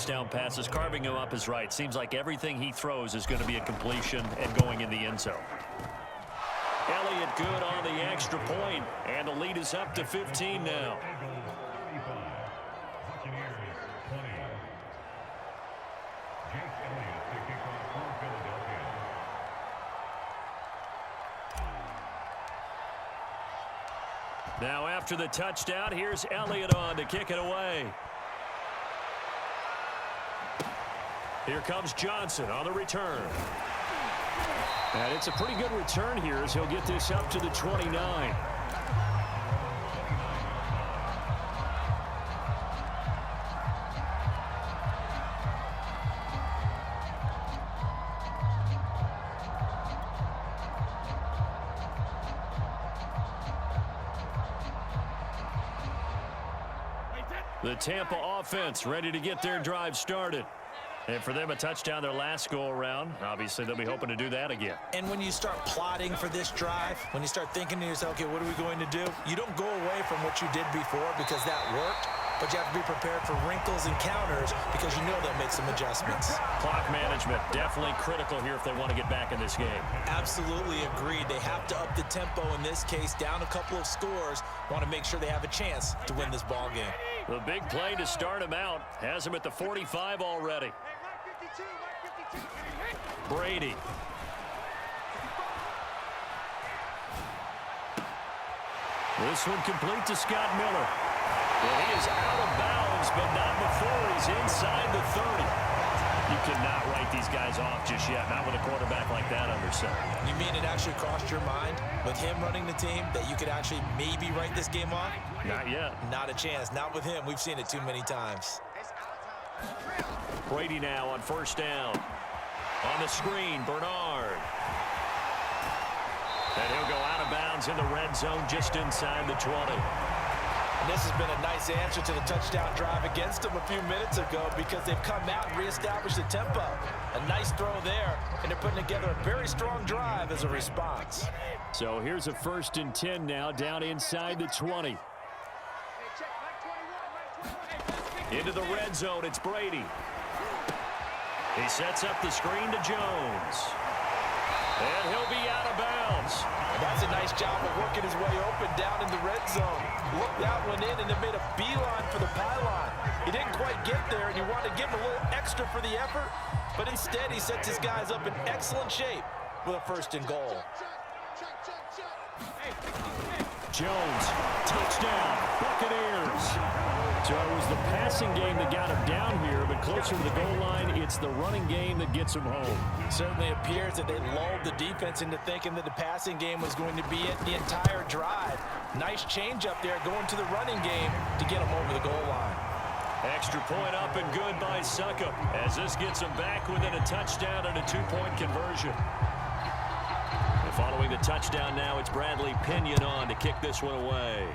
touchdown passes. Carving him up is right. Seems like everything he throws is going to be a completion and going in the end zone. Elliott good on the extra point, and the lead is up to 15 now. Now after the touchdown, here's Elliott on to kick it away. Here comes Johnson on the return. And it's a pretty good return here as he'll get this up to the 29. The Tampa offense ready to get their drive started. And for them, a touchdown their last go-around. Obviously, they'll be hoping to do that again. And when you start plotting for this drive, when you start thinking to yourself, okay, what are we going to do? You don't go away from what you did before because that worked, but you have to be prepared for wrinkles and counters because you know they'll make some adjustments. Clock management, definitely critical here if they want to get back in this game. Absolutely agreed. They have to up the tempo in this case, down a couple of scores. Want to make sure they have a chance to win this ball game. The big play to start him out has him at the 45 already. Brady. This one complete to Scott Miller. And he is out of bounds, but not before he's inside the 30. You cannot write these guys off just yet, not with a quarterback like that under center. You mean it actually crossed your mind with him running the team that you could actually maybe write this game off? Not yet. Not a chance. Not with him. We've seen it too many times. Brady now on first down. On the screen, Bernard. And he'll go out of bounds in the red zone just inside the 20. And this has been a nice answer to the touchdown drive against them a few minutes ago because they've come out and reestablished the tempo. A nice throw there, and they're putting together a very strong drive as a response. So here's a 1st and 10 now down inside the 20. Into the red zone, it's Brady. He sets up the screen to Jones. And he'll be out of bounds. And that's a nice job of working his way open down in the red zone. Looked that one in and then made a beeline for the pylon. He didn't quite get there, and you wanted to give him a little extra for the effort. But instead, he sets his guys up in excellent shape with a 1st and goal. Jones, touchdown, Buccaneers. So it was the passing game that got him down here, but closer to the goal line, it's the running game that gets him home. It certainly appears that they lulled the defense into thinking that the passing game was going to be it the entire drive. Nice change up there going to the running game to get him over the goal line. Extra point up and good by Succop as this gets him back within a touchdown and a 2-point conversion. And following the touchdown now, it's Bradley Pinion on to kick this one away.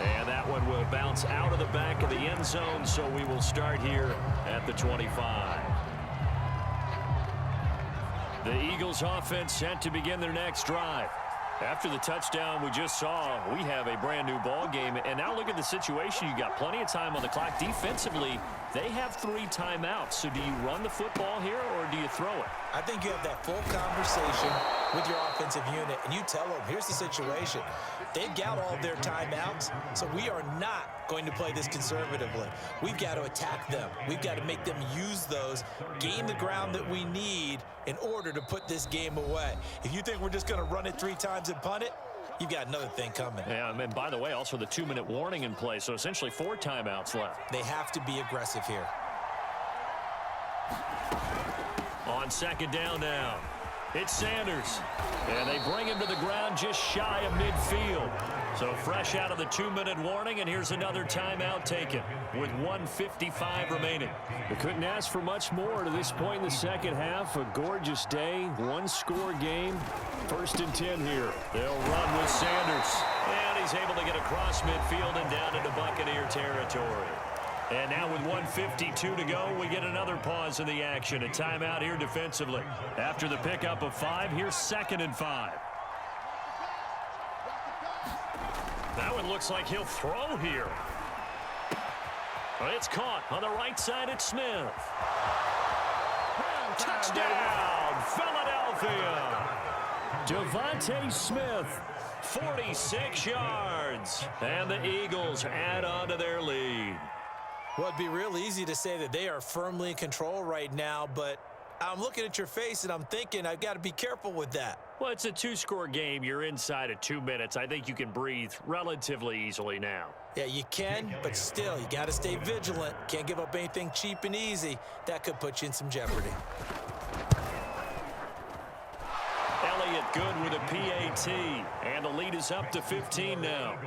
And that one will bounce out of the back of the end zone, so we will start here at the 25. The Eagles offense set to begin their next drive. After the touchdown we just saw, we have a brand new ball game. And now look at the situation. You got plenty of time on the clock. Defensively, they have 3 timeouts. So do you run the football here or do you throw it? I think you have that full conversation with your offensive unit, and you tell them, here's the situation. They've got all their timeouts, so we are not going to play this conservatively. We've got to attack them. We've got to make them use those, gain the ground that we need in order to put this game away. If you think we're just going to run it 3 times and punt it, you've got another thing coming. Yeah, and by the way, also the 2-minute warning in play, so essentially 4 timeouts left. They have to be aggressive here. On 2nd down now, it's Sanders. And they bring him to the ground just shy of midfield. So fresh out of the 2-minute warning, and here's another timeout taken with 1:55 remaining. They couldn't ask for much more to this point in the second half. A gorgeous day, 1-score game. 1st and 10 here. They'll run with Sanders. And he's able to get across midfield and down into Buccaneer territory. And now with 1:52 to go, we get another pause in the action. A timeout here defensively. After the pickup of 5, here's 2nd and 5. That one looks like he'll throw here. It's caught on the right side. It's Smith. Touchdown, Philadelphia. Devontae Smith, 46 yards. And the Eagles add on to their lead. Well, it'd be real easy to say that they are firmly in control right now, but I'm looking at your face and I'm thinking I've got to be careful with that. Well, it's a two-score game. You're inside of 2 minutes. I think you can breathe relatively easily now. Yeah, you can, but still, you got to stay vigilant. Can't give up anything cheap and easy. That could put you in some jeopardy. Elliott good with a PAT, and the lead is up to 15 now.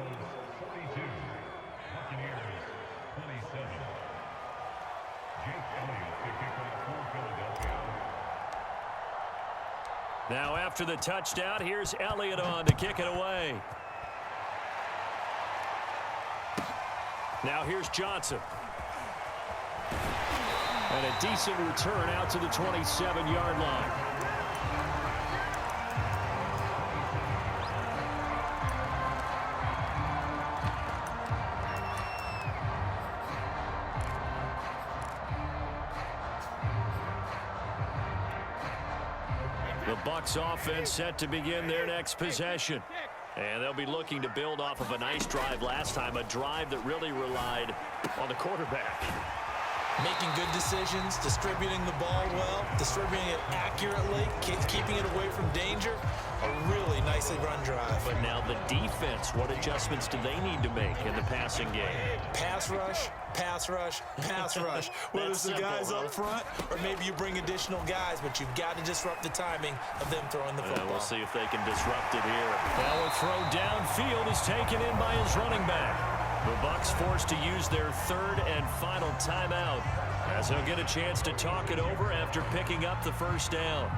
Now after the touchdown, here's Elliott on to kick it away. Now here's Johnson. And a decent return out to the 27-yard line. The Bucs offense set to begin their next possession. And they'll be looking to build off of a nice drive last time, a drive that really relied on the quarterback. Making good decisions, distributing the ball well, distributing it accurately, keeping it away from danger. A really nicely run drive. But now the defense, what adjustments do they need to make in the passing game? Pass rush, pass rush, pass rush. Whether it's the guys up front or maybe you bring additional guys, but you've got to disrupt the timing of them throwing the football. We'll see if they can disrupt it here. Now a throw downfield is taken in by his running back. The Bucs forced to use their third and final timeout as they'll get a chance to talk it over after picking up the first down.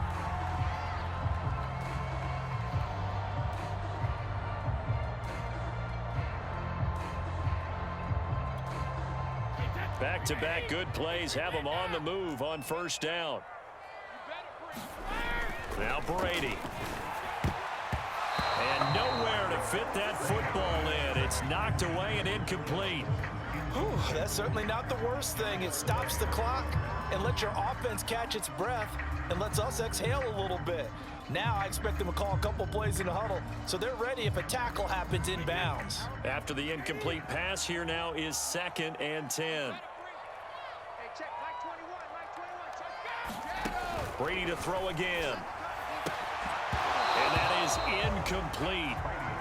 Back-to-back good plays have them on the move on first down. Now Brady. And nowhere to fit that football in. It's knocked away and incomplete. Whew, that's certainly not the worst thing. It stops the clock and lets your offense catch its breath and lets us exhale a little bit. Now I expect them to call a couple plays in the huddle so they're ready if a tackle happens inbounds. After the incomplete pass, here now is 2nd and 10. Brady to throw again. And that is incomplete.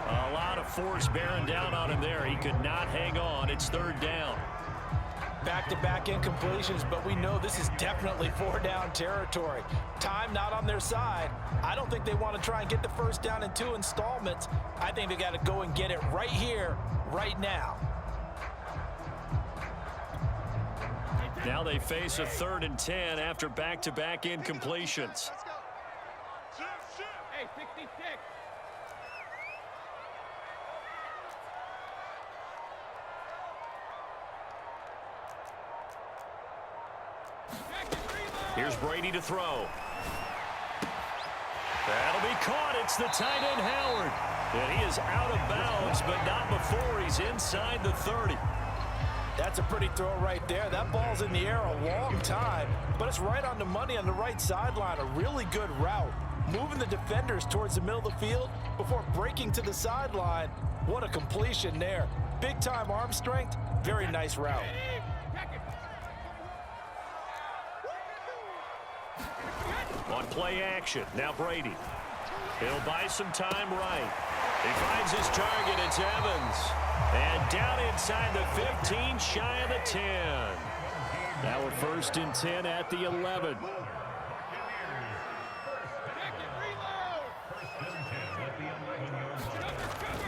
A lot of force bearing down on him there. He could not hang on. It's 3rd down. Back-to-back incompletions, but we know this is definitely 4-down territory. Time not on their side. I don't think they want to try and get the first down in 2 installments. I think they got to go and get it right here, right now. Now they face a 3rd and 10 after back-to-back incompletions. Hey, 66. Here's Brady to throw. That'll be caught. It's the tight end, Howard. And he is out of bounds, but not before he's inside the 30. That's a pretty throw right there. That ball's in the air a long time, but it's right on the money on the right sideline. A really good route. Moving the defenders towards the middle of the field before breaking to the sideline. What a completion there. Big-time arm strength. Very nice route. On play action, now Brady. He'll buy some time right. He finds his target, it's Evans. And down inside the 15, shy of the 10. Now we're 1st and 10 at the 11.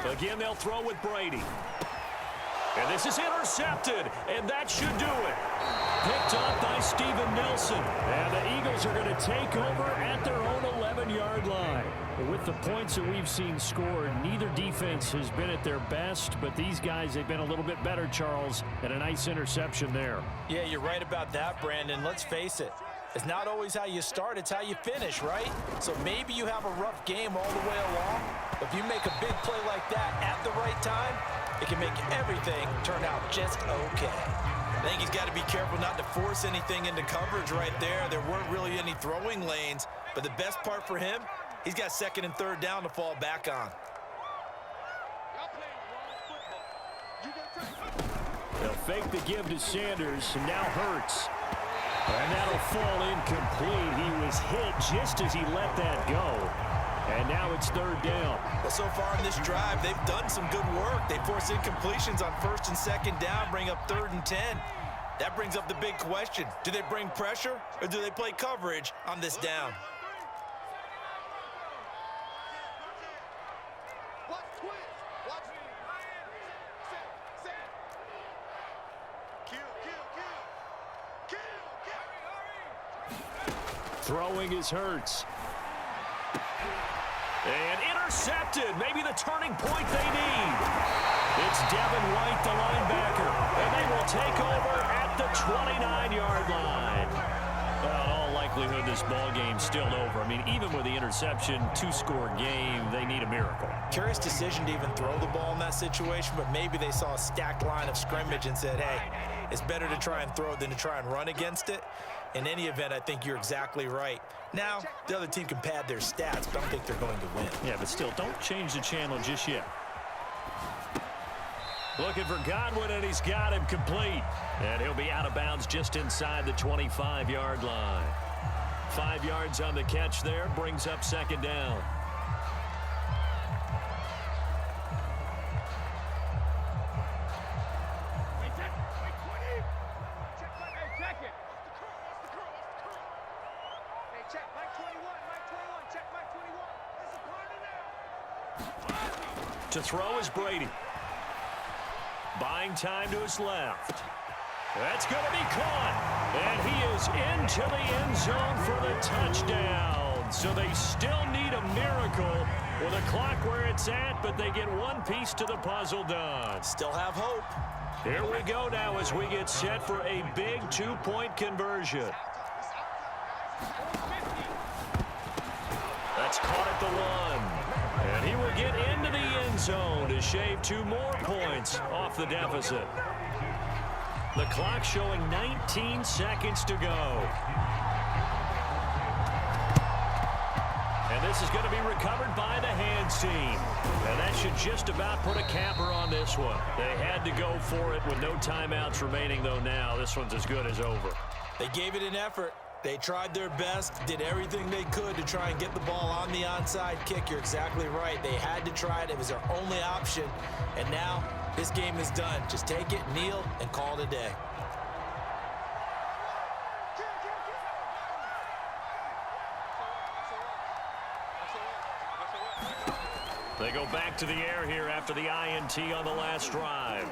Again, they'll throw with Brady. And this is intercepted, and that should do it. Picked off by Steven Nelson. And the Eagles are going to take over at their own 11-yard line. With the points that we've seen scored, neither defense has been at their best, but these guys, they've been a little bit better, Charles, and a nice interception there. Yeah, you're right about that, Brandon. Let's face it. It's not always how you start, it's how you finish, right? So maybe you have a rough game all the way along. If you make a big play like that at the right time, it can make everything turn out just okay. I think he's got to be careful not to force anything into coverage right there. There weren't really any throwing lanes, but the best part for him, he's got second and third down to fall back on. They'll fake the give to Sanders, and now Hurts. And that'll fall incomplete. He was hit just as he let that go. And now it's third down. Well, so far in this drive, they've done some good work. They force incompletions on first and second down, bring up 3rd and 10. That brings up the big question. Do they bring pressure or do they play coverage on this down? Throwing is Hurts. And intercepted. Maybe the turning point they need. It's Devin White, the linebacker. And they will take over at the 29-yard line. Well, in all likelihood, this ball game's still over. I mean, even with the interception, 2-score game, they need a miracle. Curious decision to even throw the ball in that situation, but maybe they saw a stacked line of scrimmage and said, hey, it's better to try and throw than to try and run against it. In any event, I think you're exactly right. Now, the other team can pad their stats, but I don't think they're going to win. Yeah, but still, don't change the channel just yet. Looking for Godwin, and he's got him complete. And he'll be out of bounds just inside the 25-yard line. 5 yards on the catch there, brings up second down. To throw is Brady. Buying time to his left. That's going to be caught. And he is into the end zone for the touchdown. So they still need a miracle with a clock where it's at, but they get one piece to the puzzle done. Still have hope. Here we go now as we get set for a big 2-point conversion. That's caught at the 1. And he will get into the end zone to shave 2 more points off the deficit. The clock showing 19 seconds to go. And this is going to be recovered by the hands team. And that should just about put a capper on this one. They had to go for it with no timeouts remaining, though now this one's as good as over. They gave it an effort. They tried their best, did everything they could to try and get the ball on the onside kick. You're exactly right. They had to try it. It was their only option. And now this game is done. Just take it, kneel, and call it a day. They go back to the air here after the INT on the last drive.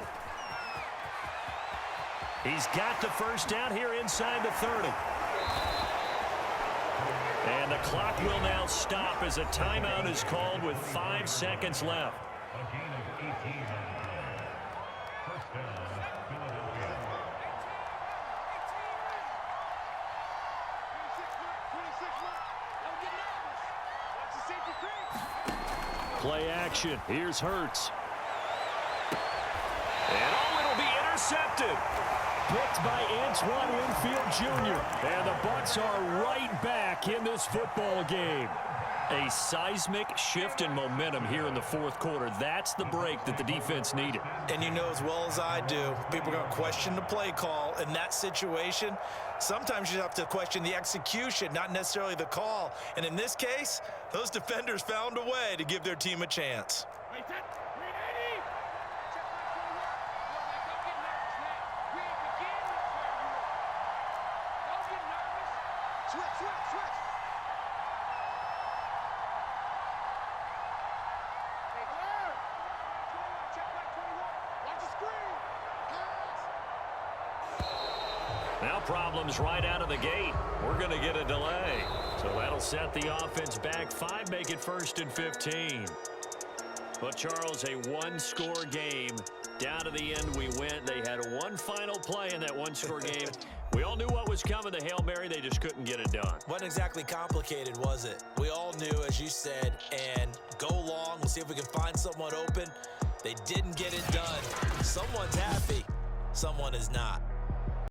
He's got the first down here inside the 30. And the clock will now stop as a timeout is called with 5 seconds left. Play action. Here's Hurts. And it'll be intercepted. Picked by Antoine Winfield Jr. And the Bucs are right back in this football game. A seismic shift in momentum here in the fourth quarter. That's the break that the defense needed. And you know as well as I do, people are going to question the play call in that situation. Sometimes you have to question the execution, not necessarily the call. And in this case, those defenders found a way to give their team a chance. Now problems right out of the gate. We're going to get a delay. So that'll set the offense back 5, make it 1st and 15. But, Charles, a one-score game. Down to the end we went. They had one final play in that one-score game. We all knew what was coming, the Hail Mary. They just couldn't get it done. Wasn't exactly complicated, was it? We all knew, as you said, and go long. We'll see if we can find someone open. They didn't get it done. Someone's happy. Someone is not.